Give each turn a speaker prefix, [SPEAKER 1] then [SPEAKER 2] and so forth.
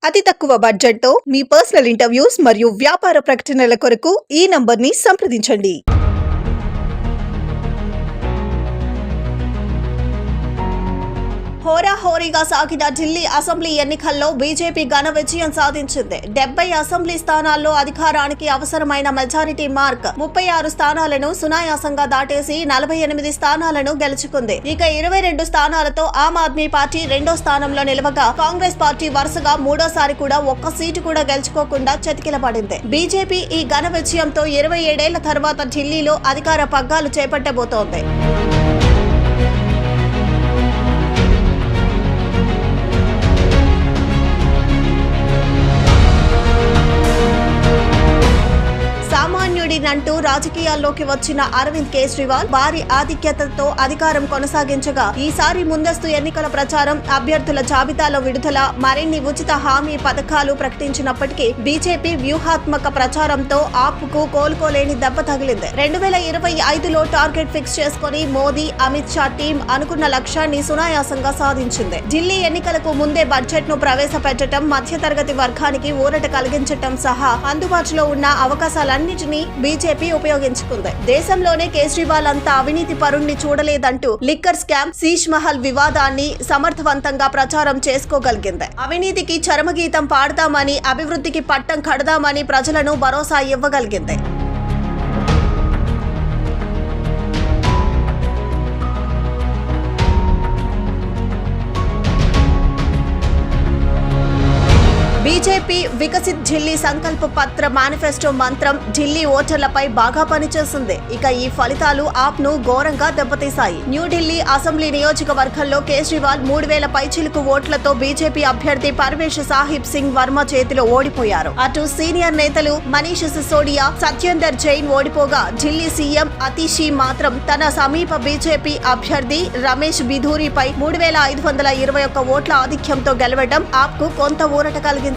[SPEAKER 1] అతి తక్కువ బడ్జెట్తో మీ పర్సనల్ ఇంటర్వ్యూస్ మరియు వ్యాపార ప్రకటనల కొరకు ఈ నంబర్ని సంప్రదించండి. హోరాహోరీగా సాగిన ఢిల్లీ అసెంబ్లీ ఎన్నికల్లో బీజేపీ ఘన విజయం సాధించింది. 70 అసెంబ్లీ స్థానాల్లో అధికారానికి అవసరమైన మెజారిటీ మార్క్ 36 స్థానాలను సునాయాసంగా దాటేసి 48 స్థానాలను గెలుచుకుంది. ఇక 22 స్థానాలతో ఆమ్ ఆద్మీ పార్టీ రెండో స్థానంలో నిలవగా, కాంగ్రెస్ పార్టీ వరుసగా మూడోసారి కూడా ఒక్క సీటు కూడా గెలుచుకోకుండా చతికిలపడింది. బీజేపీ ఈ ఘన విజయంతో 27 ఏళ్ల తర్వాత ఢిల్లీలో అధికార పగ్గాలు చేపట్టబోతోంది. అంటూ రాజకీయాల్లోకి వచ్చిన అరవింద్ కేజ్రీవాల్ భారీ ఆధిక్యతతో అధికారం కొనసాగించగా, ఈసారి ముందస్తు ఎన్నికల ప్రచారం, అభ్యర్థుల జాబితాలో విడుదల, మరిన్ని ఉచిత హామీ పథకాలు ప్రకటించినప్పటికీ బీజేపీ వ్యూహాత్మక ప్రచారంతో ఆప్కు కోలుకోలేని దెబ్బ తగిలింది. 2025లో టార్గెట్ ఫిక్స్ చేసుకుని మోదీ, అమిత్ షా టీం అనుకున్న లక్ష్యాన్ని సునాయాసంగా సాధించింది. ఢిల్లీ ఎన్నికలకు ముందే బడ్జెట్ ను ప్రవేశపెట్టడం, మధ్యతరగతి వర్గానికి ఊరట కలిగించడం సహా అందుబాటులో ఉన్న అవకాశాలన్నింటినీ బీజేపీ ఉపయోగించుకుంది. దేశంలోనే కేజ్రీవాల్ అంత అవినీతి పరుణ్ణి చూడలేదంటూ లిక్కర్ స్కామ్, శీష్ మహల్ వివాదాన్ని సమర్థవంతంగా ప్రచారం చేసుకోగలిగింది. అవినీతికి చరమగీతం పాడతామని, అభివృద్ధికి పట్టం కడదామని ప్రజలను భరోసా ఇవ్వగలిగింది. బీజేపీ వికసిత్ ఢిల్లీ సంకల్ప పత్ర మేనిఫెస్టో మంత్రం ఢిల్లీ ఓటర్లపై బాగా పనిచేసింది. ఇక ఈ ఫలితాలు ఆప్ ను ఘోరంగా దెబ్బతీశాయి. న్యూఢిల్లీ అసెంబ్లీ నియోజకవర్గంలో కేజ్రీవాల్ 3000 పైచిలుకు ఓట్లతో బీజేపీ అభ్యర్థి పర్వేష్ సాహిబ్ సింగ్ వర్మ చేతిలో ఓడిపోయారు. అటు సీనియర్ నేతలు మనీష్ సిసోడియా, సత్యేందర్ జైన్ ఓడిపోగా, ఢిల్లీ సీఎం అతిషి మాత్రం తన సమీప బీజేపీ అభ్యర్థి రమేష్ బిధూరిపై 3521 ఓట్ల ఆధిక్యంతో గెలవడం ఆప్ కు కొంత ఊరట కలిగించింది.